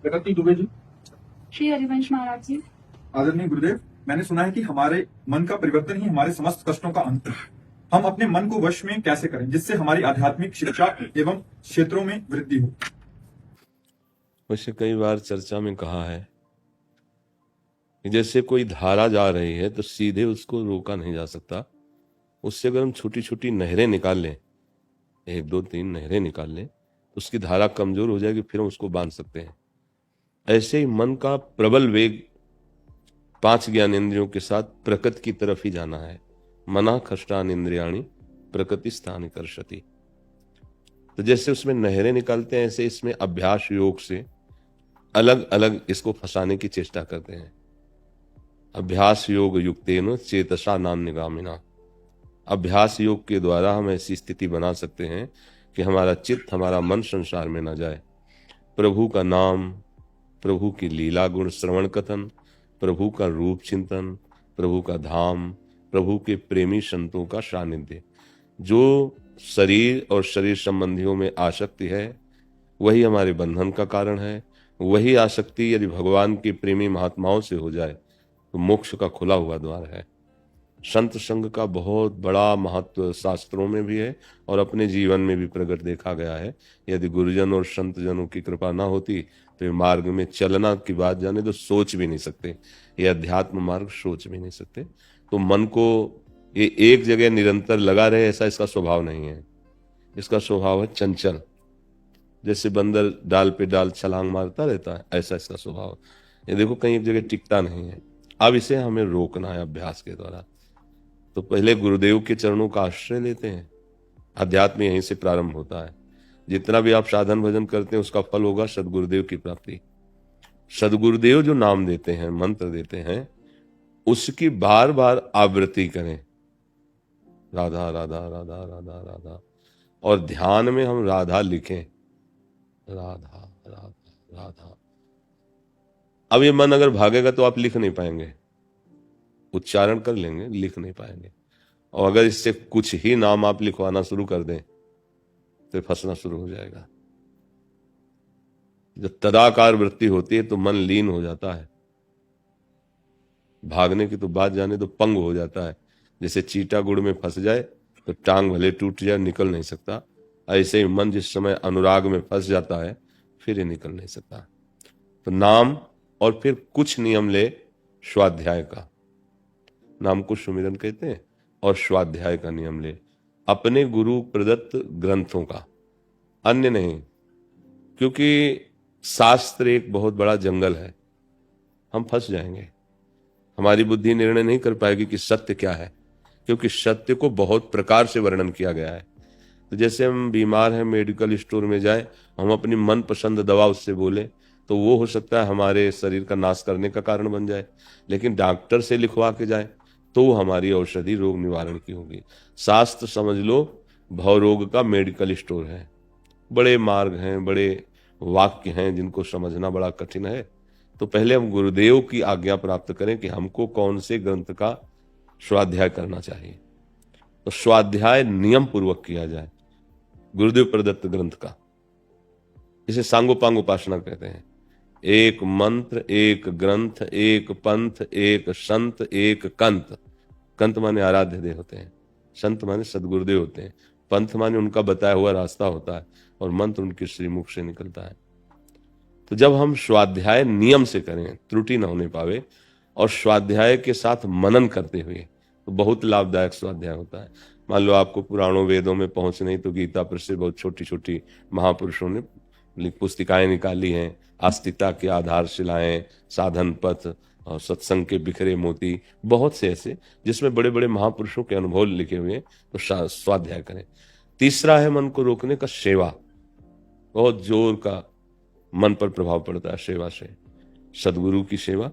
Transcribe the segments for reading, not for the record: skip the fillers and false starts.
प्रकृति दुबे जी। श्री हरिवंश महाराज जी। आदरणीय गुरुदेव, मैंने सुना है कि हमारे मन का परिवर्तन ही हमारे समस्त कष्टों का अंत है। हम अपने मन को वश में कैसे करें जिससे हमारी आध्यात्मिक शिक्षा एवं क्षेत्रों में वृद्धि हो? वैसे कई बार चर्चा में कहा है कि जैसे कोई धारा जा रही है तो सीधे उसको रोका नहीं जा सकता। उससे अगर हम छोटी छोटी नहरें निकाल लें, 1 2 3 नहरें निकाल लें, तो उसकी धारा कमजोर हो जाएगी, फिर हम उसको बांध सकते हैं। ऐसे ही मन का प्रबल वेग 5 ज्ञानेंद्रियों के साथ प्रकृति की तरफ ही जाना है। मना खष्टान इंद्रियाणी प्रकृति स्थान कर्षति। तो जैसे उसमें नहरें निकालते हैं, ऐसे इसमें अभ्यास योग से अलग अलग इसको फंसाने की चेष्टा करते हैं। अभ्यास योग युक्तेन चेतसा नान्यगामिना। अभ्यास योग के द्वारा हम ऐसी स्थिति बना सकते हैं कि हमारा चित्त, हमारा मन संसार में न जाए। प्रभु का नाम, प्रभु की लीला गुण श्रवण कथन, प्रभु का रूप चिंतन, प्रभु का धाम, प्रभु के प्रेमी संतों का सानिध्य। जो शरीर और शरीर संबंधियों में आसक्ति है वही हमारे बंधन का कारण है। वही आसक्ति यदि भगवान के प्रेमी महात्माओं से हो जाए तो मोक्ष का खुला हुआ द्वार है। संत संग का बहुत बड़ा महत्व शास्त्रों में भी है और अपने जीवन में भी प्रकट देखा गया है। यदि गुरुजन और संत जनों की कृपा ना होती तो ये मार्ग में चलना की बात जाने तो सोच भी नहीं सकते। ये अध्यात्म मार्ग सोच भी नहीं सकते। तो मन को ये एक जगह निरंतर लगा रहे, ऐसा इसका स्वभाव नहीं है। इसका स्वभाव है चंचल। जैसे बंदर डाल पे डाल छलांग मारता रहता है, ऐसा इसका स्वभाव। ये देखो कहीं एक जगह टिकता नहीं है। अब इसे हमें रोकना है अभ्यास के द्वारा। तो पहले गुरुदेव के चरणों का आश्रय लेते हैं। अध्यात्म यहीं से प्रारंभ होता है। जितना भी आप साधन भजन करते हैं उसका फल होगा सदगुरुदेव की प्राप्ति। सदगुरुदेव जो नाम देते हैं, मंत्र देते हैं, उसकी बार बार आवृत्ति करें, राधा राधा राधा राधा राधा। और ध्यान में हम राधा लिखें, राधा राधा राधा। अब ये मन अगर भागेगा तो आप लिख नहीं पाएंगे। उच्चारण कर लेंगे, लिख नहीं पाएंगे। और अगर इससे कुछ ही नाम आप लिखवाना शुरू कर दें तो फंसना शुरू हो जाएगा। जब तदाकार वृत्ति होती है तो मन लीन हो जाता है। भागने की तो बात जाने तो पंग हो जाता है। जैसे चीटा गुड़ में फंस जाए तो टांग भले टूट जाए, निकल नहीं सकता। ऐसे ही मन जिस समय अनुराग में फंस जाता है फिर ये निकल नहीं सकता। तो नाम और फिर कुछ नियम ले स्वाध्याय का। नाम को सुमिरन कहते हैं और स्वाध्याय का नियम ले अपने गुरु प्रदत्त ग्रंथों का, अन्य नहीं। क्योंकि शास्त्र एक बहुत बड़ा जंगल है, हम फंस जाएंगे। हमारी बुद्धि निर्णय नहीं कर पाएगी कि सत्य क्या है, क्योंकि सत्य को बहुत प्रकार से वर्णन किया गया है। तो जैसे हम बीमार हैं, मेडिकल स्टोर में जाए, हम अपनी मनपसंद दवा उससे बोले तो वो हो सकता है हमारे शरीर का नाश करने का कारण बन जाए। लेकिन डॉक्टर से लिखवा के जाए तो हमारी औषधि रोग निवारण की होगी। शास्त्र समझ लो भवरोग का मेडिकल स्टोर है। बड़े मार्ग हैं, बड़े वाक्य हैं जिनको समझना बड़ा कठिन है। तो पहले हम गुरुदेव की आज्ञा प्राप्त करें कि हमको कौन से ग्रंथ का स्वाध्याय करना चाहिए। तो स्वाध्याय नियम पूर्वक किया जाए गुरुदेव प्रदत्त ग्रंथ का। इसे सांगोपांग उपासना कहते हैं। एक मंत्र, एक ग्रंथ, एक पंथ, एक संत, एक कंत। कंत माने आराध्य देव होते हैं, संत माने सदगुरुदेव होते हैं, पंथ माने उनका बताया हुआ रास्ता होता है, और मंत्र उनके श्रीमुख से निकलता है। तो जब हम स्वाध्याय नियम से करें, त्रुटि न होने पावे, और स्वाध्याय के साथ मनन करते हुए, तो बहुत लाभदायक स्वाध्याय होता है। मान लो आपको पुराणों वेदों में पहुंच नहीं तो गीता पर से बहुत छोटी छोटी महापुरुषों ने पुस्तिकाएं निकाली हैं। आस्तिकता के आधारशिलाएं, साधन पथ और सत्संग के बिखरे मोती, बहुत से ऐसे जिसमें बड़े बड़े महापुरुषों के अनुभव लिखे हुए। तो स्वाध्याय करें। तीसरा है मन को रोकने का सेवा। बहुत जोर का मन पर प्रभाव पड़ता है सेवा से। सदगुरु की सेवा,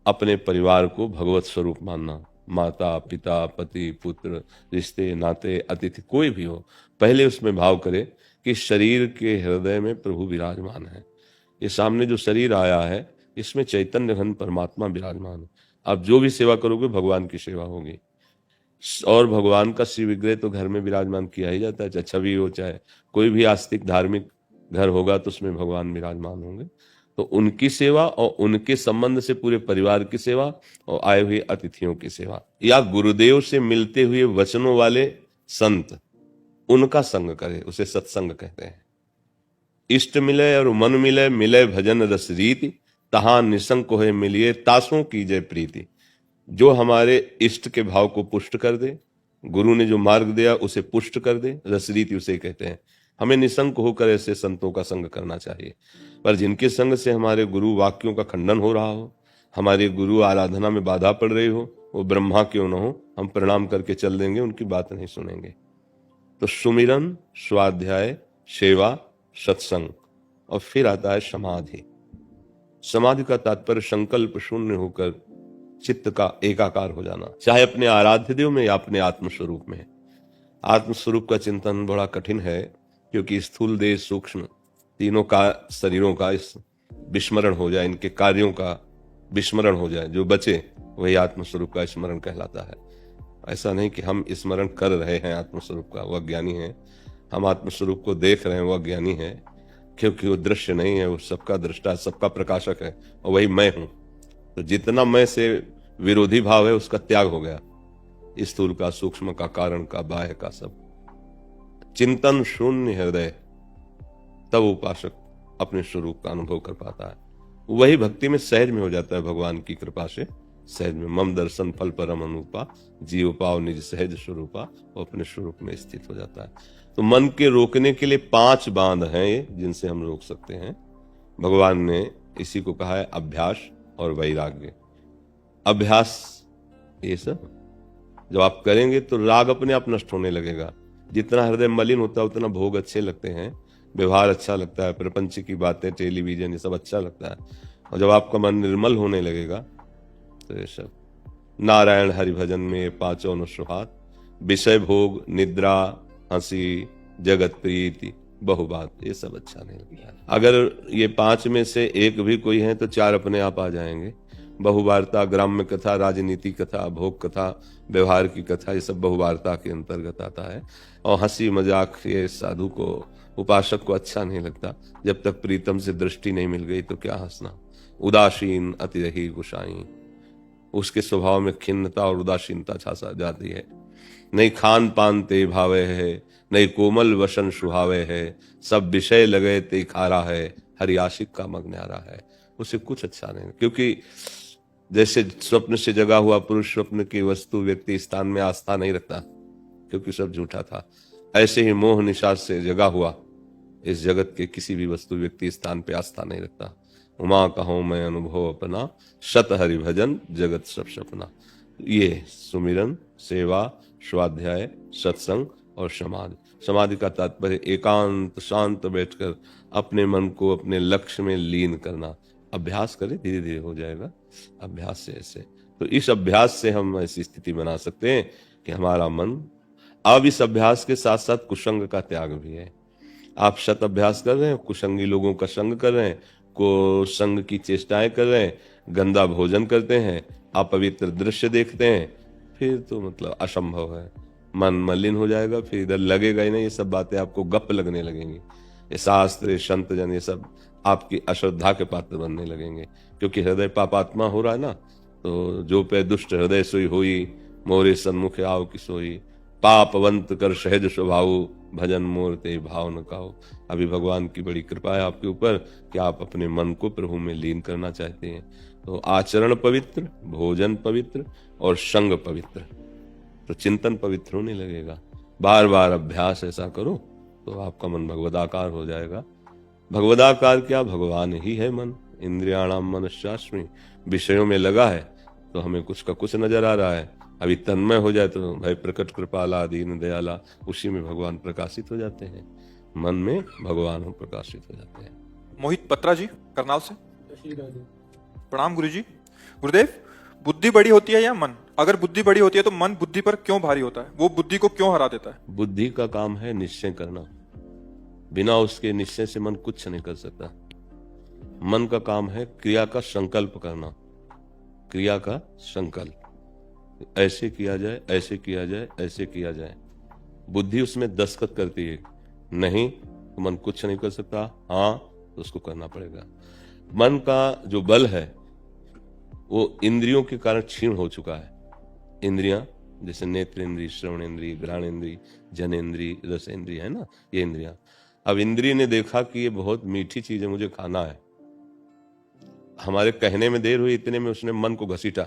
अपने परिवार को भगवत स्वरूप मानना, माता पिता पति पुत्र रिश्ते नाते अतिथि कोई भी हो, पहले उसमें भाव करे कि शरीर के हृदय में प्रभु विराजमान है। ये सामने जो शरीर आया है इसमें चैतन्य घन परमात्मा विराजमान है। आप जो भी सेवा करोगे भगवान की सेवा होगी। और भगवान का श्री विग्रह तो घर में विराजमान किया ही जाता है, चाहे छवि हो चाहे कोई भी आस्तिक धार्मिक घर होगा तो उसमें भगवान विराजमान होंगे। तो उनकी सेवा और उनके संबंध से पूरे परिवार की सेवा और आए हुए अतिथियों की सेवा, या गुरुदेव से मिलते हुए वचनों वाले संत, उनका संग करे, उसे सत्संग कहते हैं। इष्ट मिले और मन मिले, मिले भजन रस रीति, तहां निसंक होए मिलिए, तासों की जय प्रीति। जो हमारे इष्ट के भाव को पुष्ट कर दे, गुरु ने जो मार्ग दिया उसे पुष्ट कर दे, रसरीति उसे कहते हैं। हमें निसंक होकर ऐसे संतों का संग करना चाहिए। पर जिनके संग से हमारे गुरु वाक्यों का खंडन हो रहा हो, हमारे गुरु आराधना में बाधा पड़ रही हो, वो ब्रह्मा क्यों न हो, हम प्रणाम करके चल देंगे, उनकी बात नहीं सुनेंगे। तो सुमिरन, स्वाध्याय, सेवा, सत्संग, और फिर आता है समाधि। समाधि का तात्पर्य संकल्प शून्य होकर चित्त का एकाकार हो जाना, चाहे अपने आराध्य देव में या अपने आत्मस्वरूप में। आत्मस्वरूप का चिंतन बड़ा कठिन है, क्योंकि स्थूल देह सूक्ष्म तीनों का शरीरों का इस विस्मरण हो जाए, इनके कार्यों का विस्मरण हो जाए, जो बचे वही आत्मस्वरूप का स्मरण कहलाता है। ऐसा नहीं कि हम स्मरण कर रहे हैं आत्मस्वरूप का, वह ज्ञानी है। हम आत्मस्वरूप को देख रहे हैं, वह ज्ञानी है, क्योंकि वो दृश्य नहीं है, वो सबका दृष्टा, सबका प्रकाशक है, और वही मैं हूं। तो जितना मैं से विरोधी भाव है उसका त्याग हो गया, स्थूल का, सूक्ष्म का, कारण का, बाह्य का, सब। चिंतन शून्य हृदय, तब उपासक अपने स्वरूप का अनुभव कर पाता है। वही भक्ति में सहज में हो जाता है, भगवान की कृपा से सहज में। मम दर्शन फल परम अनुपा, जीव पाव निज सहज स्वरूपा, वो अपने स्वरूप में स्थित हो जाता है। तो मन के रोकने के लिए 5 बांध हैं जिनसे हम रोक सकते हैं। भगवान ने इसी को कहा है अभ्यास और वैराग्य। अभ्यास, ये सब जब आप करेंगे तो राग अपने आप नष्ट होने लगेगा। जितना हृदय मलिन होता है उतना भोग अच्छे लगते हैं, व्यवहार अच्छा लगता है, प्रपंच की बातें, टेलीविजन, ये सब अच्छा लगता है। और जब आपका मन निर्मल होने लगेगा तो ये सब नारायण हरि भजन में 5 न सुहात, विषय भोग, निद्रा, हंसी, जगत प्रीति, बहुबात, ये सब अच्छा नहीं लगता। अगर ये 5 में से एक भी कोई है तो 4 अपने आप आ जाएंगे। बहुवार्ता, ग्राम्य कथा, राजनीति कथा, भोग कथा, व्यवहार की कथा, ये सब बहुवार्ता के अंतर्गत आता है। और हंसी मजाक, ये साधु को, उपासक को अच्छा नहीं लगता। जब तक प्रीतम से दृष्टि नहीं मिल गई तो क्या हंसना। उदासीन अति रही गुसाई, उसके स्वभाव में खिन्नता और उदासीनता छा जाती है। नहीं खान पान ते भावे है, नहीं कोमल वसन सुहावे है, सब विषय लगे ते खारा है, हरि आशिक का मग न्यारा है। उसे कुछ अच्छा नहीं, क्योंकि जैसे स्वप्न से जगा हुआ पुरुष स्वप्न की वस्तु, व्यक्ति, स्थान में आस्था नहीं रखता, क्योंकि सब झूठा था। ऐसे ही मोह निशा से जगा हुआ इस जगत के किसी भी वस्तु, व्यक्ति, स्थान पे आस्था नहीं रखता। उमा कहूं मैं अनुभव अपना, शत हरि भजन जगत सब सपना। ये सुमिरन, सेवा, स्वाध्याय, सत्संग और समाधि। समाधि का तात्पर्य एकांत शांत बैठकर अपने मन को अपने लक्ष्य में लीन करना। अभ्यास करें, धीरे धीरे हो जाएगा अभ्यास से ऐसे। तो इस अभ्यास से हम ऐसी स्थिति बना सकते हैं कि हमारा मन, अब इस अभ्यास के साथ साथ कुसंग का त्याग भी है। आप शत अभ्यास कर रहे हैं, कुसंगी लोगों का संग कर रहे हैं, को संग की चेष्टाएं कर रहे हैं, गंदा भोजन करते हैं, अपवित्र दृश्य देखते हैं, फिर तो मतलब असंभव है। मन मलिन हो जाएगा, फिर इधर लगेगा ही नहीं। ये सब बातें आपको गप लगने लगेंगी। ये शास्त्र, संत जन, ये सब आपकी अश्रद्धा के पात्र बनने लगेंगे, क्योंकि हृदय पापात्मा हो रहा है ना। तो जो पे दुष्ट हृदय सोई होई, मोरे सन्मुख आओ की सोई, पापवंत कर सहज स्वभाव, भजन मोर ते भाव न काओ। अभी भगवान की बड़ी कृपा है आपके ऊपर कि आप अपने मन को प्रभु में लीन करना चाहते हैं। तो आचरण पवित्र, भोजन पवित्र और संग पवित्र, तो चिंतन पवित्र होने लगेगा। बार बार अभ्यास ऐसा करो तो आपका मन भगवदाकार हो जाएगा। भगवदाकार क्या, भगवान ही है मन। इंद्रियाणाम मनश्चास्मि, विषयों में लगा है तो हमें कुछ का कुछ नजर आ रहा है। अभी तन्मय हो जाए तो भाई प्रकट कृपाला दीन दयाला, उसी में भगवान प्रकाशित हो जाते हैं। मन में भगवान हम प्रकाशित हो जाते हैं। मोहित बत्रा जी करनाल से, प्रणाम गुरु जी। गुरुदेव, बुद्धि बड़ी होती है या मन? अगर बुद्धि बड़ी होती है तो मन बुद्धि पर क्यों भारी होता है? वो बुद्धि को क्यों हरा देता है? बुद्धि का काम है निश्चय करना, बिना उसके निश्चय से मन कुछ नहीं कर सकता। मन का काम है क्रिया का संकल्प करना, क्रिया का संकल्प, ऐसे किया जाए, ऐसे किया जाए, ऐसे किया जाए। बुद्धि उसमें दस्तखत करती है, नहीं तो मन कुछ नहीं कर सकता, हाँ तो उसको करना पड़ेगा। मन का जो बल है वो इंद्रियों के कारण क्षीण हो चुका है। इंद्रियां जैसे नेत्र इंद्री, श्रवण इंद्री, घ्राण इंद्री, जनेन्द्री, रस इंद्री है ना, ये इंद्रियां। अब इंद्री ने देखा कि ये बहुत मीठी चीज है, मुझे खाना है। हमारे कहने में देर हुई, इतने में उसने मन को घसीटा।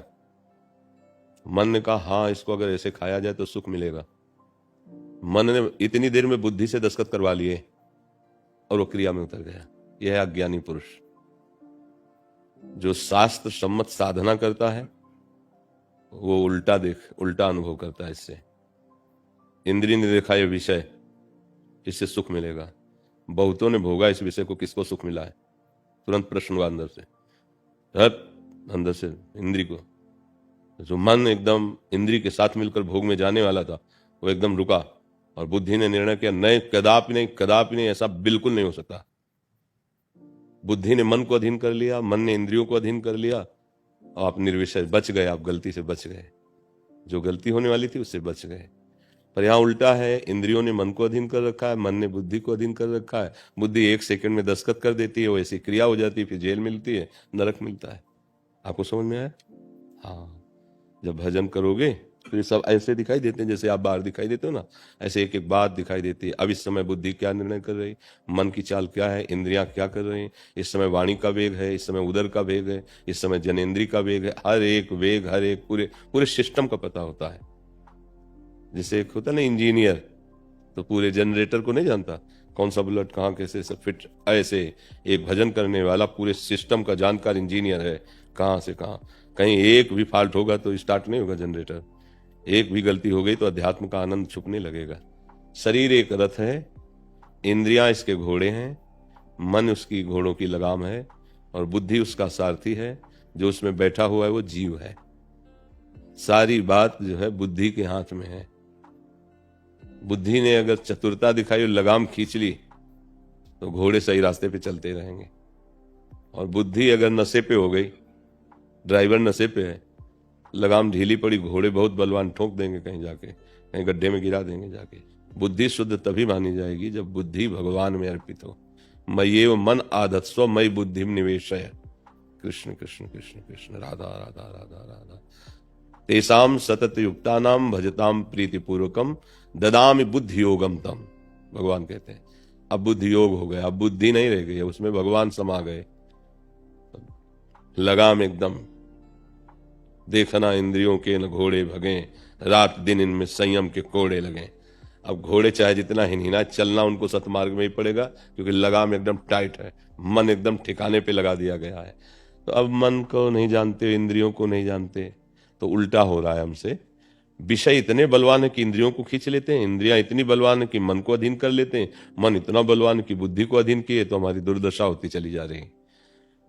मन ने कहा हाँ इसको अगर ऐसे खाया जाए तो सुख मिलेगा। मन ने इतनी देर में बुद्धि से दस्तखत करवा लिए और वो क्रिया में उतर गया। यह है अज्ञानी पुरुष जो शास्त्र सम्मत साधना करता है, वो उल्टा अनुभव करता है। इससे इंद्रिय ने देखा ये विषय, इससे सुख मिलेगा। बहुतों ने भोगा इस विषय को, किसको सुख मिला है? तुरंत प्रश्न हुआ अंदर से इंद्री को। जो मन एकदम इंद्री के साथ मिलकर भोग में जाने वाला था वो एकदम रुका और बुद्धि ने निर्णय किया नहीं, कदापि नहीं, ऐसा बिल्कुल नहीं हो सकता। बुद्धि ने मन को अधीन कर लिया, मन ने इंद्रियों को अधीन कर लिया और आप निर्विषय बच गए। आप गलती से बच गए, जो गलती होने वाली थी उससे बच गए। पर यहाँ उल्टा है, इंद्रियों ने मन को अधीन कर रखा है, मन ने बुद्धि को अधीन कर रखा है। बुद्धि 1 सेकंड में दस्तखत कर देती है, वो ऐसी क्रिया हो जाती है, फिर जेल मिलती है, नरक मिलता है। आपको समझ में आया? हाँ, जब भजन करोगे फिर सब ऐसे दिखाई देते हैं जैसे आप बाहर दिखाई देते हो ना, ऐसे एक एक बात दिखाई देती है। अब इस समय बुद्धि क्या निर्णय कर रही, मन की चाल क्या है, इंद्रियां क्या कर रही हैं। इस समय वाणी का वेग है, इस समय उदर का वेग है, इस समय जनेन्द्री का वेग है। हर एक वेग, हर एक पूरे सिस्टम का पता होता है। जैसे एक होता है ना इंजीनियर, तो पूरे जनरेटर को नहीं जानता, कौन सा बुलेट कहाँ कैसे सब फिट। ऐसे एक भजन करने वाला पूरे सिस्टम का जानकार इंजीनियर है, कहाँ से कहाँ। कहीं एक भी फॉल्ट होगा तो स्टार्ट नहीं होगा जनरेटर, एक भी गलती हो गई तो अध्यात्म का आनंद छुपने लगेगा। शरीर एक रथ है, इंद्रियां इसके घोड़े हैं, मन उसकी घोड़ों की लगाम है और बुद्धि उसका सारथी है। जो उसमें बैठा हुआ है वो जीव है। सारी बात जो है बुद्धि के हाथ में है। बुद्धि ने अगर चतुरता दिखाई और लगाम खींच ली तो घोड़े सही रास्ते पे चलते रहेंगे। और बुद्धि अगर नशे पे हो गई, ड्राइवर नशे पे है, लगाम ढीली पड़ी, घोड़े बहुत बलवान ठोक देंगे, कहीं जाके कहीं गड्ढे में गिरा देंगे जाके। बुद्धि शुद्ध तभी मानी जाएगी जब बुद्धि भगवान में अर्पित हो। मय्येव मन आधत्स्व मयि बुद्धिम निवेशय। कृष्ण कृष्ण कृष्ण कृष्ण, राधा राधा राधा राधा। तेषाम सतत युक्तानाम भजताम प्रीतिपूर्वकम ददामि बुद्धि योगम तम। भगवान कहते हैं अब बुद्धि योग हो गया, अब बुद्धि नहीं रह गई, उसमें भगवान समा गए। लगाम एकदम, देखना इंद्रियों के न घोड़े भगे, रात दिन इनमें संयम के कोड़े लगे। अब घोड़े चाहे जितना हिनहिना, चलना उनको सतमार्ग में ही पड़ेगा, क्योंकि लगाम एकदम टाइट है, मन एकदम ठिकाने पे लगा दिया गया है। तो अब मन को नहीं जानते, इंद्रियों को नहीं जानते, तो उल्टा हो रहा है हमसे। विषय इतने बलवान है कि इंद्रियों को खींच लेते हैं, इंद्रियां इतनी बलवान है कि मन को अधीन कर लेते हैं, मन इतना बलवान है कि बुद्धि को अधीन किए, तो हमारी दुर्दशा होती चली जा रही।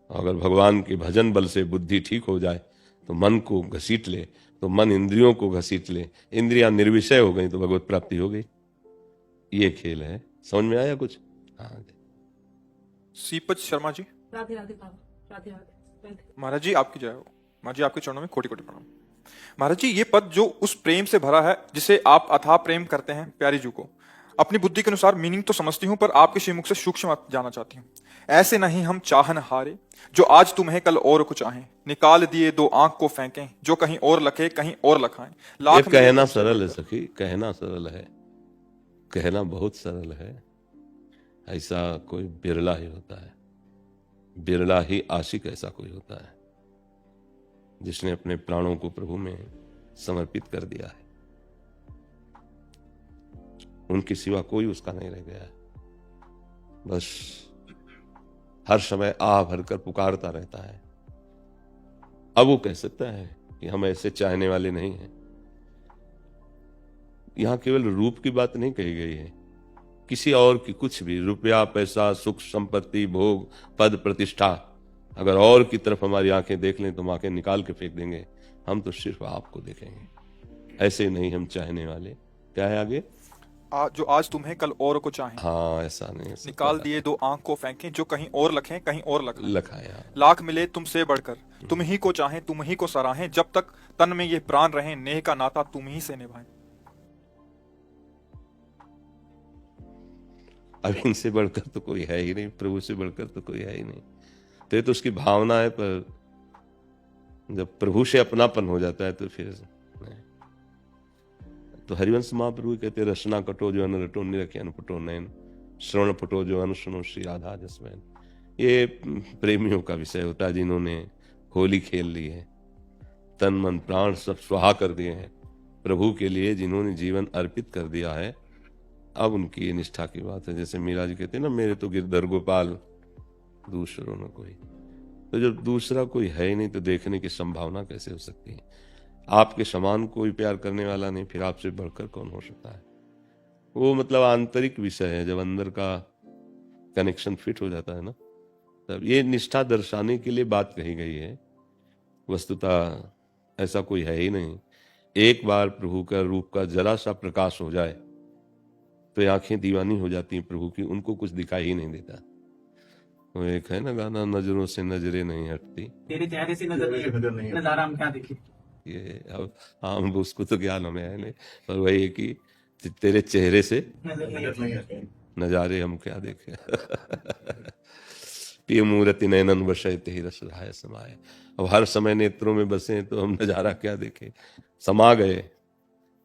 अगर भगवान के भजन बल से बुद्धि ठीक हो जाए तो मन को घसीट ले, तो मन इंद्रियों को घसीट ले, इंद्रियां निर्विषय हो गई तो भगवत प्राप्ति हो गई। ये खेल है। समझ में आया कुछ? हाँ। सीपत शर्मा जी। राधे राधे बाबा, राधे राधे राधे। महाराज जी आपकी जय हो। महाराज जी आपके चरणों में कोटि कोटि प्रणाम। महाराज जी ये पद जो उस प्रेम से भरा है जिसे आप अथाह प्रेम करते हैं प्यारी जी को, अपनी बुद्धि के अनुसार मीनिंग तो समझती हूं, पर आपके श्रीमुख से सूक्ष्म जाना चाहती हूं। ऐसे नहीं हम चाहन हारे, जो आज तुम्हें कल और कुछ चाहें, निकाल दिए 2 आंख को फेंकें, जो कहीं और लखे कहीं और लखाएं। लाख कहना सरल है सखी, कहना सरल है, कहना बहुत सरल है। ऐसा कोई बिरला ही होता है, बिरला ही आशिक ऐसा कोई होता है जिसने अपने प्राणों को प्रभु में समर्पित कर दिया है। उनके सिवा कोई उसका नहीं रह गया है। बस हर समय आह भरकर पुकारता रहता है। अब वो कह सकता है कि हम ऐसे चाहने वाले नहीं हैं। यहां केवल रूप की बात नहीं कही गई है, किसी और की कुछ भी, रुपया पैसा सुख संपत्ति भोग पद प्रतिष्ठा, अगर और की तरफ हमारी आंखें देख लें तो हम आंखें निकाल के फेंक देंगे। हम तो सिर्फ आपको देखेंगे। ऐसे नहीं हम चाहने वाले। क्या है आगे? जो आज तुम्हें कल और को चाहें। हाँ, ऐसा नहीं है। निकाल दिए 2 आंख को फेंकें, जो कहीं और लखें कहीं और लखाएं। लाख मिले तुमसे बढ़कर, तुम ही को चाहें तुम ही को सराहें, जब तक तन में ये प्राण रहें, नेह का नाता तुम ही से निभाएं। अब इनसे बढ़कर तो कोई है ही नहीं, प्रभु से बढ़कर तो कोई है ही नहीं। तो ये तो उसकी भावना है, पर जब प्रभु से अपनापन हो जाता है तो फिर नहीं। तो हरिवंश महाप्रभु कहते हैं, रसना कटो जो अन रटो निरखे अनपटो नयन, श्रवण पटो जो अन सुनो श्री राधा जसमैन। ये प्रेमियों का विषय होता है, जिन्होंने होली खेल ली है, तन मन प्राण सब स्वाहा कर दिए हैं प्रभु के लिए, जिन्होंने जीवन अर्पित कर दिया है। अब उनकी ये निष्ठा की बात है। जैसे मीरा जी कहते हैं ना, मेरे तो गिरधर गोपाल दूसरों न कोई। तो जब दूसरा कोई है ही नहीं तो देखने की संभावना कैसे हो सकती है? आपके समान कोई प्यार करने वाला नहीं, फिर आपसे बढ़कर कौन हो सकता है? वो मतलब आंतरिक विषय है। जब अंदर का कनेक्शन फिट हो जाता है ना, तब ये निष्ठा दर्शाने के लिए बात कही गई है। वस्तुतः ऐसा कोई है ही नहीं। एक बार प्रभु का रूप का जरा सा प्रकाश हो जाए तो आंखें दीवानी हो जाती हैं प्रभु की, उनको कुछ दिखाई ही नहीं देता। वो एक है ना गाना, नजरों से नजरें नहीं हटती, तेरे चेहरे से नजर नहीं, नजारा हम क्या देखे। ये अब हम उसको तो ज्ञान हमें है नहीं, पर वही है कि तेरे चेहरे से नजर नहीं हटती। नजारे हम क्या देखे। प्रिय मूर्ति नयनन वशयते ही रस रहाय समाये। अब हर समय नेत्रों में बसे तो हम नजारा क्या देखें? समा गए,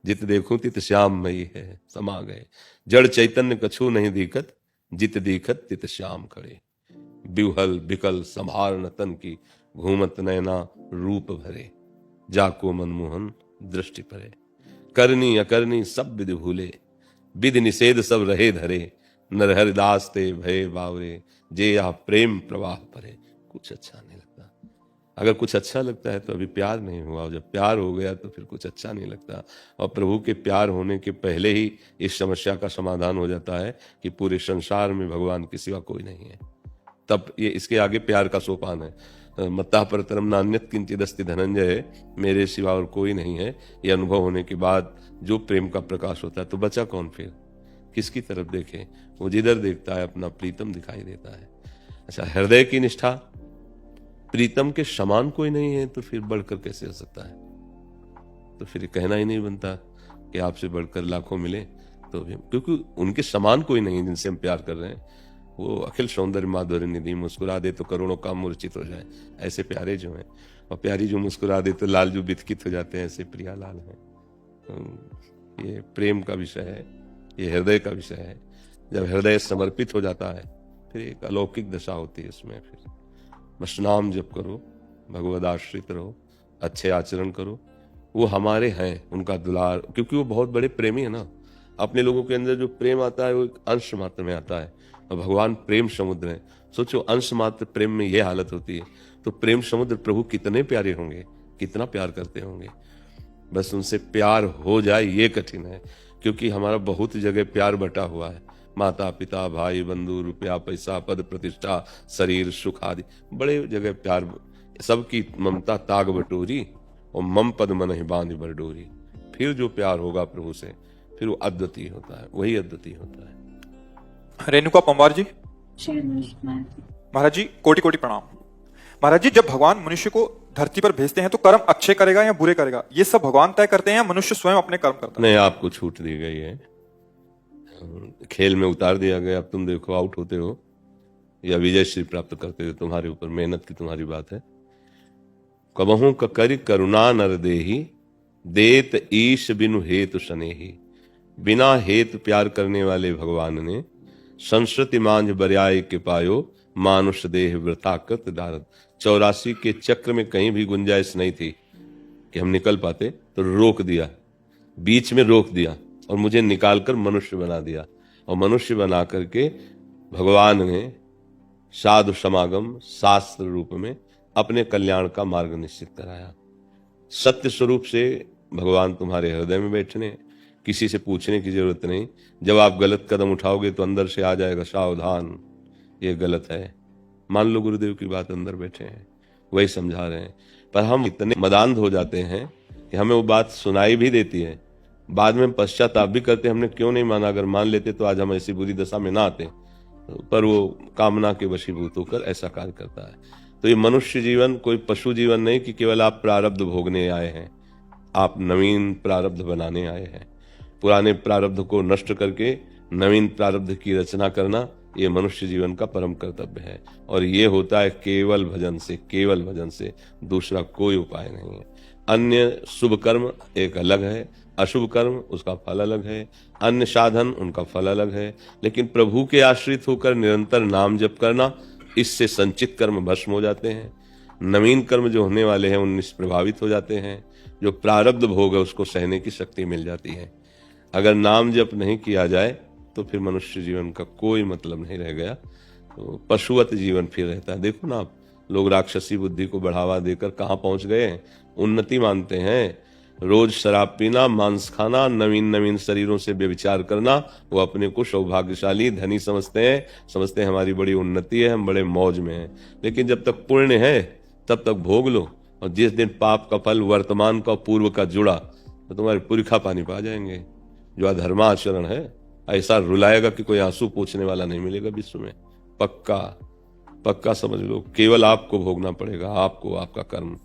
जित देखूं तित श्याममयी है, समा गए। जड़ चैतन्य कछु नहीं दिखत, जित दिखत तित श्याम खड़े। बिहल बिकल संभार न तन की, घूमत नयना रूप भरे। जाको मनमोहन दृष्टि परे, करनी अकरनी सब विधि भूले। विधि निषेध सब रहे धरे, नर हरिदास ते भय बावरे। जे यह प्रेम प्रवाह परे। कुछ अच्छा नहीं लगता। अगर कुछ अच्छा लगता है तो अभी प्यार नहीं हुआ, और जब प्यार हो गया तो फिर कुछ अच्छा नहीं लगता। और प्रभु के प्यार होने के पहले ही इस समस्या का समाधान हो जाता है कि पूरे संसार में भगवान के सिवा कोई नहीं है। तब ये इसके आगे प्यार का सोपान है। मत्ता परतरम नान्यत किंचिदस्ति धनंजय, मेरे सिवा और कोई नहीं है। ये अनुभव होने के बाद जो प्रेम का प्रकाश होता है तो बचा कौन फिर? किसकी तरफ देखे? वो जिधर देखता है अपना प्रीतम दिखाई देता है। अच्छा, हृदय की निष्ठा, प्रीतम के समान कोई नहीं है तो फिर बढ़कर कैसे हो सकता है? तो फिर कहना ही नहीं बनता कि आपसे बढ़कर लाखों मिले तो भी, क्योंकि उनके समान कोई नहीं जिनसे हम प्यार कर रहे हैं। वो अखिल सौंदर्य माधुर्य निधि, मुस्कुरा दे तो करोड़ों काम मूर्छित हो जाए, ऐसे प्यारे जो हैं। और प्यारी जो मुस्कुरा दे तो लाल जो बिथकित हो जाते हैं, ऐसे प्रिया लाल हैं। तो ये प्रेम का विषय है, ये हृदय का विषय है। जब हृदय समर्पित हो जाता है फिर एक अलौकिक दशा होती है उसमें। फिर बस नाम जप करो, भगवद आश्रित रहो, अच्छे आचरण करो। वो हमारे हैं, उनका दुलार, क्योंकि वो बहुत बड़े प्रेमी है ना। अपने लोगों के अंदर जो प्रेम आता है वो एक अंश मात्र में आता है, और भगवान प्रेम समुद्र है। सोचो, अंश मात्र प्रेम में ये हालत होती है तो प्रेम समुद्र प्रभु कितने प्यारे होंगे, कितना प्यार करते होंगे। बस उनसे प्यार हो जाए ये कठिन है, क्योंकि हमारा बहुत जगह प्यार बटा हुआ है। माता पिता भाई बंधु रुपया पैसा पद प्रतिष्ठा शरीर सुख आदि, बड़े जगह प्यार। सबकी ममता ताग बटोरी, और मम पद मन ही बांध बरडोरी। फिर जो प्यार होगा प्रभु से, फिर वो अद्वितीय होता है, वही अद्वितीय होता है। रेणुका पंवार जी। महाराज जी, कोटि कोटि प्रणाम। महाराज जी, जब भगवान मनुष्य को धरती पर भेजते हैं तो कर्म अच्छे करेगा या बुरे करेगा, ये सब भगवान तय करते हैं या मनुष्य स्वयं अपने कर्म करता है? नहीं, आपको छूट दी गई है, खेल में उतार दिया गया। अब तुम देखो, आउट होते हो या विजय श्री प्राप्त करते हो, तुम्हारे ऊपर मेहनत की तुम्हारी बात है। कबहू करि करुणा नर देही, देत ईश बिनु हेतु सनेही। बिना हेतु प्यार करने वाले भगवान ने संस्कृति मांझ बरियाय के पायो, मानुष देह वृथा कृत दारद। 84 के चक्र में कहीं भी गुंजाइश नहीं थी कि हम निकल पाते, तो रोक दिया, बीच में रोक दिया और मुझे निकालकर मनुष्य बना दिया। और मनुष्य बना करके भगवान ने साधु समागम शास्त्र रूप में अपने कल्याण का मार्ग निश्चित कराया। सत्य स्वरूप से भगवान तुम्हारे हृदय में बैठने, किसी से पूछने की जरूरत नहीं। जब आप गलत कदम उठाओगे तो अंदर से आ जाएगा सावधान, ये गलत है। मान लो गुरुदेव की बात, अंदर बैठे हैं, वही समझा रहे हैं, पर हम इतने मदान्ध हो जाते हैं कि हमें वो बात सुनाई भी देती है, बाद में पश्चाताप भी करते, हमने क्यों नहीं माना। अगर मान लेते तो आज हम ऐसी बुरी दशा में ना आते, पर वो कामना के वशीभूत होकर ऐसा कार्य करता है। तो ये मनुष्य जीवन कोई पशु जीवन नहीं कि केवल आप प्रारब्ध भोगने आए हैं, आप नवीन प्रारब्ध बनाने आए हैं। पुराने प्रारब्ध को नष्ट करके नवीन प्रारब्ध की रचना करना ये मनुष्य जीवन का परम कर्तव्य है, और ये होता है केवल भजन से, केवल भजन से, दूसरा कोई उपाय नहीं है। अन्य शुभ कर्म एक अलग है, अशुभ कर्म उसका फल अलग है, अन्य साधन उनका फल अलग है, लेकिन प्रभु के आश्रित होकर निरंतर नाम जप करना, इससे संचित कर्म भस्म हो जाते हैं, नवीन कर्म जो होने वाले हैं उनसे प्रभावित हो जाते हैं, जो प्रारब्ध भोग है उसको सहने की शक्ति मिल जाती है। अगर नाम जप नहीं किया जाए तो फिर मनुष्य जीवन का कोई मतलब नहीं रह गया, तो पशुवत जीवन फिर रहता है। देखो ना आप, लोग राक्षसी बुद्धि को बढ़ावा देकर कहाँ पहुंच गए हैं, उन्नति मानते हैं। रोज शराब पीना, मांस खाना, नवीन नवीन शरीरों से व्यभिचार करना, वो अपने को सौभाग्यशाली धनी समझते हैं हमारी बड़ी उन्नति है, हम बड़े मौज में हैं। लेकिन जब तक पुण्य है तब तक भोग लो, और जिस दिन पाप का फल वर्तमान का पूर्व का जुड़ा तो तुम्हारे पुरखा पानी पा जाएंगे। जो अधर्माचरण है ऐसा रुलाएगा कि कोई आंसू पोंछने वाला नहीं मिलेगा विश्व में। पक्का पक्का समझ लो, केवल आपको भोगना पड़ेगा, आपको, आपका कर्म।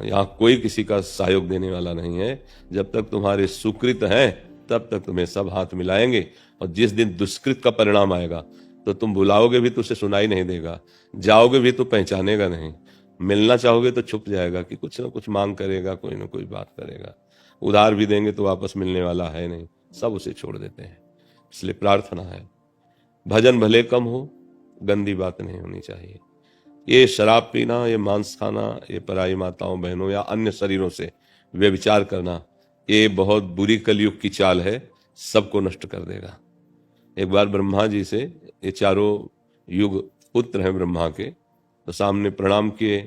यहाँ कोई किसी का सहयोग देने वाला नहीं है। जब तक तुम्हारे सुकृत हैं तब तक तुम्हें सब हाथ मिलाएंगे, और जिस दिन दुष्कृत का परिणाम आएगा तो तुम बुलाओगे भी तो उसे सुनाई नहीं देगा, जाओगे भी तो पहचानेगा नहीं, मिलना चाहोगे तो छुप जाएगा कि कुछ ना कुछ मांग करेगा, कोई ना कोई बात करेगा। उधार भी देंगे तो वापस मिलने वाला है नहीं, सब उसे छोड़ देते हैं। इसलिए प्रार्थना है, भजन भले कम हो, गंदी बात नहीं होनी चाहिए। ये शराब पीना, ये मांस खाना, ये पराई माताओं बहनों या अन्य शरीरों से व्यभिचार करना, ये बहुत बुरी कलयुग की चाल है, सबको नष्ट कर देगा। एक बार ब्रह्मा जी से, ये चारों युग पुत्र हैं ब्रह्मा के, तो सामने प्रणाम किए,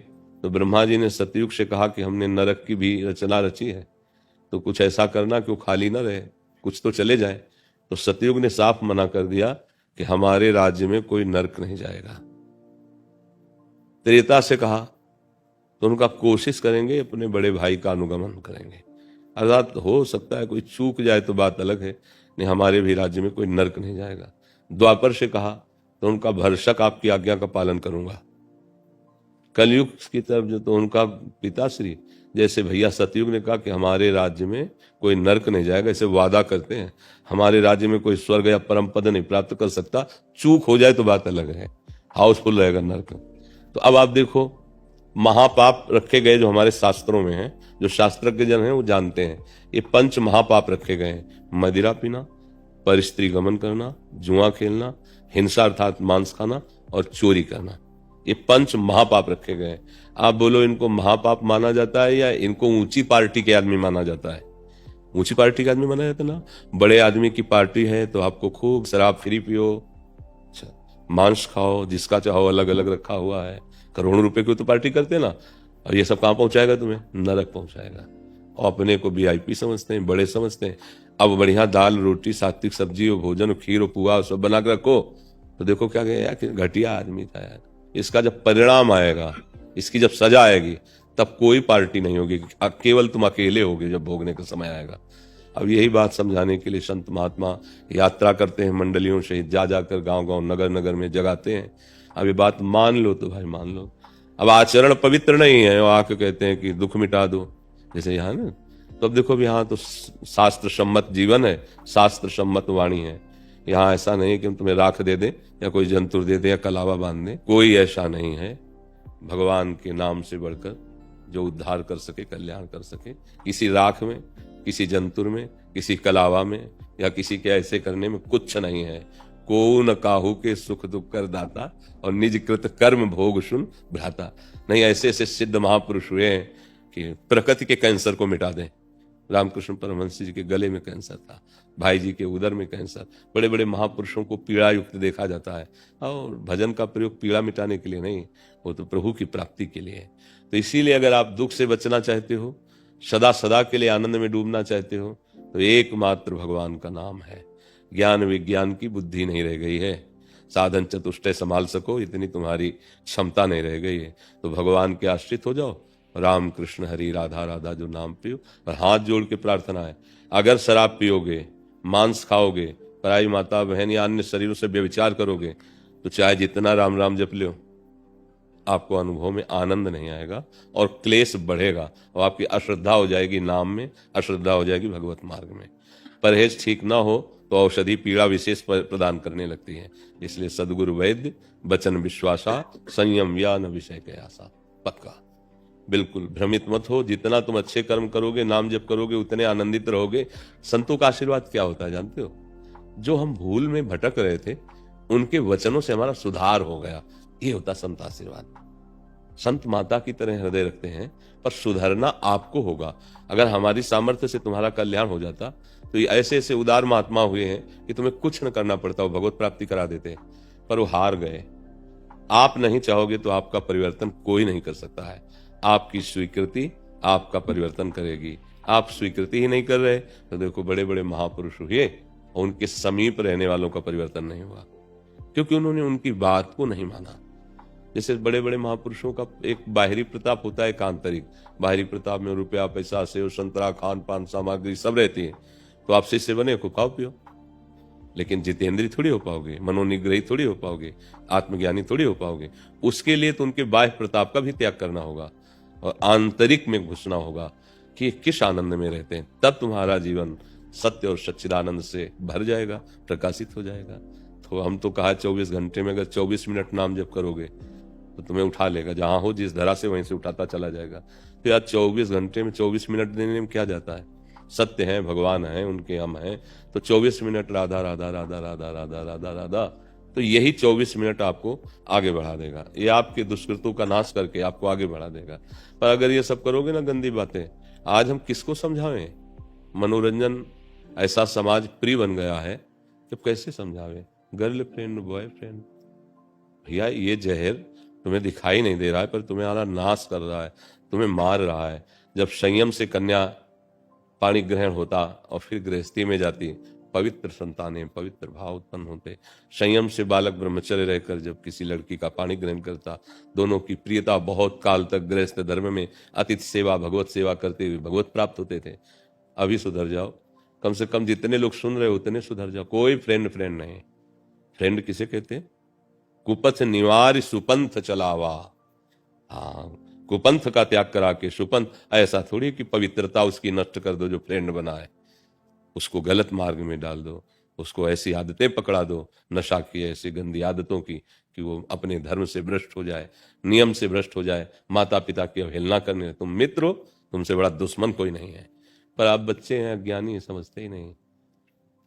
तो ब्रह्मा जी ने सतयुग से कहा कि हमने नरक की भी रचना रची है, तो कुछ ऐसा करना कि वो खाली ना रहे, कुछ तो चले जाए। तो सतयुग ने साफ मना कर दिया कि हमारे राज्य में कोई नरक नहीं जाएगा। त्रेता से कहा तो उनका कोशिश करेंगे, अपने बड़े भाई का अनुगमन करेंगे, अर्थात हो सकता है कोई चूक जाए तो बात अलग है, नहीं हमारे भी राज्य में कोई नरक नहीं जाएगा। द्वापर से कहा तो उनका भरसक आपकी आज्ञा का पालन करूंगा। कलयुग की तरफ जो, तो उनका पिताश्री जैसे भैया सतयुग ने कहा कि हमारे राज्य में कोई नरक नहीं जाएगा, इसे वादा करते हैं, हमारे राज्य में कोई स्वर्ग या परम पद नहीं प्राप्त कर सकता, चूक हो जाए तो बात अलग है, हाउसफुल रहेगा नरक। तो अब आप देखो, महापाप रखे गए जो हमारे शास्त्रों में हैं, जो शास्त्रज्ञ जन हैं वो जानते हैं, ये 5 महापाप रखे गए हैं। मदिरा पीना, परस्त्री गमन करना, जुआ खेलना, हिंसा अर्थात मांस खाना, और चोरी करना, ये 5 महापाप रखे गए हैं। आप बोलो इनको महापाप माना जाता है या इनको ऊंची पार्टी के आदमी माना जाता है? ऊंची पार्टी का आदमी माना जाता है ना। बड़े आदमी की पार्टी है तो आपको खूब शराब फ्री पियो, मांस खाओ, जिसका चाहो अलग अलग रखा हुआ है, करोड़ों रुपए की तो पार्टी करते ना, और ये सब कहां पहुंचाएगा तुम्हें? नरक पहुंचाएगा। और अपने को VIP समझते हैं, बड़े समझते हैं। अब बढ़िया दाल रोटी, सात्विक सब्जी और भोजन, खीर और पुआ सब बना कर रखो, तो देखो क्या गया, घटिया आदमी था यार। इसका जब परिणाम आएगा, इसकी जब सजा आएगी, तब कोई पार्टी नहीं होगी, केवल तुम अकेले होगे जब भोगने का समय आएगा। अब यही बात समझाने के लिए संत महात्मा यात्रा करते हैं, मंडलियों से जा जाकर गांव गांव नगर नगर में जगाते हैं। अब ये बात मान लो तो भाई मान लो। अब आचरण पवित्र नहीं है, वो आके कहते हैं कि दुख मिटा दो, जैसे यहाँ ना। तो अब देखो यहाँ तो शास्त्र सम्मत जीवन है, शास्त्र सम्मत वाणी है। यहाँ ऐसा नहीं कि हम तुम्हें राख दे दें या कोई जंतुर दे दे या कलावा बांध दे, कोई ऐसा नहीं है। भगवान के नाम से बढ़कर जो उद्धार कर सके, कल्याण कर सके, किसी राख में, किसी जंतुर में, किसी कलावा में या किसी के ऐसे करने में कुछ नहीं है। को न काहू के सुख दुख कर दाता, और निज कृत कर्म भोग सुन भ्राता। नहीं, ऐसे ऐसे सिद्ध महापुरुष हुए हैं कि प्रकृति के कैंसर को मिटा दें। रामकृष्ण परमहंस जी के गले में कैंसर था, भाई जी के उदर में कैंसर। बड़े बड़े महापुरुषों को पीड़ा युक्त देखा जाता है, और भजन का प्रयोग पीड़ा मिटाने के लिए नहीं, वो तो प्रभु की प्राप्ति के लिए है। तो इसीलिए अगर आप दुख से बचना चाहते हो, सदा सदा के लिए आनंद में डूबना चाहते हो, तो एकमात्र भगवान का नाम है। ज्ञान विज्ञान की बुद्धि नहीं रह गई है, साधन चतुष्टय संभाल सको इतनी तुम्हारी क्षमता नहीं रह गई है। तो भगवान के आश्रित हो जाओ, राम कृष्ण हरि राधा राधा जो नाम पियो। और हाथ जोड़ के प्रार्थना है, अगर शराब पियोगे, मांस खाओगे, पराई माता बहन या अन्य शरीरों से व्यभिचार करोगे, तो चाहे जितना राम राम जप लो, आपको अनुभव में आनंद नहीं आएगा और क्लेश बढ़ेगा, और आपकी अश्रद्धा हो जाएगी नाम में, अश्रद्धा हो जाएगी भगवत मार्ग में। परहेज ठीक ना हो तो औषधि पीड़ा विशेष प्रदान करने लगती है। इसलिए सदगुरु वैद्य वचन विश्वासा, संयम या न विषय के आशा। पक्का बिल्कुल भ्रमित मत हो। जितना तुम अच्छे कर्म करोगे, नाम जप करोगे, उतने आनंदित रहोगे। संतों का आशीर्वाद क्या होता है जानते हो? जो हम भूल में भटक रहे थे, उनके वचनों से हमारा सुधार हो गया। ये होता संत आशीर्वाद। संत माता की तरह हृदय रखते हैं, पर सुधरना आपको होगा। अगर हमारी सामर्थ्य से तुम्हारा कल्याण हो जाता तो ये ऐसे ऐसे उदार महात्मा हुए हैं कि तुम्हें कुछ न करना पड़ता, वो भगवत प्राप्ति करा देते हैं, पर वो हार गए। आप नहीं चाहोगे तो आपका परिवर्तन कोई नहीं कर सकता है। आपकी स्वीकृति आपका परिवर्तन करेगी। आप स्वीकृति ही नहीं कर रहे तो देखो बड़े बड़े महापुरुष हुए और उनके समीप रहने वालों का परिवर्तन नहीं हुआ, क्योंकि उन्होंने उनकी बात को नहीं माना। जैसे बड़े बड़े महापुरुषों का एक बाहरी प्रताप होता है, एक आंतरिक। बाहरी प्रताप में रुपया पैसा सेव संतरा खान पान सामग्री सब रहती है, तो आप शिष्य बने को खाओ पियो, लेकिन जितेंद्रीय थोड़ी हो पाओगे, मनोनिग्रही थोड़ी हो पाओगे, आत्मज्ञानी थोड़ी हो पाओगे। उसके लिए तो उनके बाह्य प्रताप का भी त्याग करना होगा और आंतरिक में घुसना होगा कि किस आनंद में रहते हैं। तब तुम्हारा जीवन सत्य और सच्चिदानंद से भर जाएगा, प्रकाशित हो जाएगा। तो हम तो कहा 24 घंटे में अगर 24 मिनट नाम जप करोगे तो तुम्हें उठा लेगा। जहां हो जिस धरा से वहीं से उठाता चला जाएगा। तो यार 24 घंटे में 24 मिनट देने में क्या जाता है? सत्य है, भगवान है, उनके हम हैं, तो 24 मिनट राधा राधा राधा राधा राधा राधा राधा, तो यही 24 मिनट आपको आगे बढ़ा देगा। ये आपके दुष्कृतों का नाश करके आपको आगे बढ़ा देगा। पर अगर ये सब करोगे ना गंदी बातें, आज हम किसको समझावें? मनोरंजन ऐसा समाज प्रिय बन गया है कि कैसे समझावे? गर्लफ्रेंड बॉयफ्रेंड, भैया ये जहर तुम्हें दिखाई नहीं दे रहा है, पर तुम्हारा नाश कर रहा है, तुम्हें मार रहा है। जब संयम से कन्या पाणी ग्रहण होता और फिर गृहस्थी में जाती, पवित्र संतानें, पवित्र भाव उत्पन्न होते। संयम से बालक ब्रह्मचर्य रहकर जब किसी लड़की का पाणी ग्रहण करता, दोनों की प्रियता बहुत काल तक गृहस्थ धर्म में अतिथि सेवा, भगवत सेवा करते हुए भगवत प्राप्त होते थे। अभी सुधर जाओ, कम से कम जितने लोग सुन रहे हो उतने सुधर जाओ। कोई फ्रेंड नहीं। फ्रेंड किसे कहते हैं? कुपथ निवार सुपंथ चलावा। हाँ, कुपंथ का त्याग करा के सुपंथ, ऐसा थोड़ी कि पवित्रता उसकी नष्ट कर दो जो फ्रेंड बना है, उसको गलत मार्ग में डाल दो, उसको ऐसी आदतें पकड़ा दो, नशा की ऐसी गंदी आदतों की कि वो अपने धर्म से भ्रष्ट हो जाए, नियम से भ्रष्ट हो जाए, माता पिता की अवहेलना करने। तुम मित्र हो, तुमसे बड़ा दुश्मन कोई नहीं है। पर आप बच्चे हैं, अज्ञानी, समझते ही नहीं।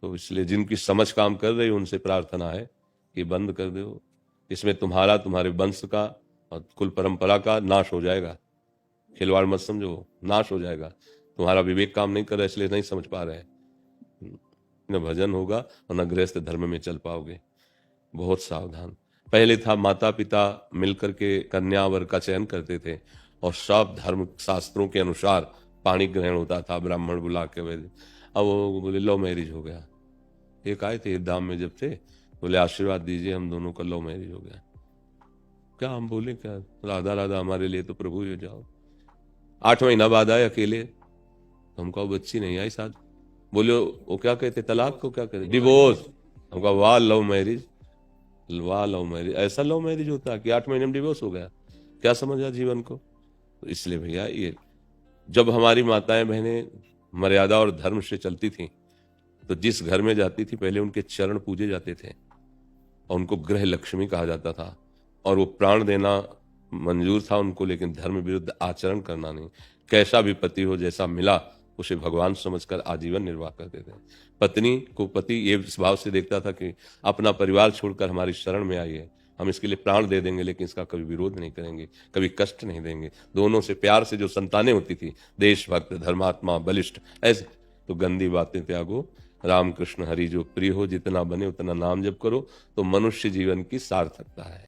तो इसलिए जिनकी समझ काम कर रही है उनसे प्रार्थना है कि बंद कर दो। इसमें तुम्हारा, तुम्हारे वंश का और कुल परंपरा का नाश हो जाएगा। खिलवाड़ मत समझो, नाश हो जाएगा। तुम्हारा विवेक काम नहीं कर रहा, इसलिए नहीं समझ पा रहे। न भजन होगा और न गृहस्थ धर्म में चल पाओगे। बहुत सावधान। पहले था माता पिता मिलकर के कन्या वर का चयन करते थे और सब धर्म शास्त्रों के अनुसार पाणी ग्रहण होता था, ब्राह्मण बुला के वैसे। अब वो बोले लव मैरिज हो गया। एक आए थे धाम में जब थे, बोले आशीर्वाद दीजिए, हम दोनों का लव मैरिज हो गया। क्या हम बोले क्या, राधा राधा हमारे लिए तो प्रभु हो जाओ। 8 महीना बाद आए अकेले, हम कहा बच्ची नहीं आई साथ। बोले वो क्या कहते, तलाक को क्या कहते, डिवोर्स। हम कहा वाह लव मैरिज, वाह लव मैरिज। ऐसा लव मैरिज होता है कि 8 महीने में डिवोर्स हो गया? क्या समझा जीवन को? तो इसलिए भैया ये जब हमारी माताएं बहनें मर्यादा और धर्म से चलती थी तो जिस घर में जाती थी पहले उनके चरण पूजे जाते थे और उनको गृह लक्ष्मी कहा जाता था और वो प्राण देना मंजूर था उनको, लेकिन धर्म विरुद्ध आचरण करना नहीं। कैसा भी पति हो, जैसा मिला उसे भगवान समझकर आजीवन निर्वाह करते थे। पत्नी को पति ये इस भाव से देखता था कि अपना परिवार छोड़कर हमारी शरण में आई है, हम इसके लिए प्राण दे देंगे, लेकिन इसका कभी विरोध नहीं करेंगे, कभी कष्ट नहीं देंगे। दोनों से प्यार से जो संतानें होती थी, देशभक्त, धर्मात्मा, बलिष्ठ, ऐसे। तो गंदी बातें त्यागो, रामकृष्ण हरि जो प्रिय हो, जितना बने उतना नाम जप करो, तो मनुष्य जीवन की सार्थकता है।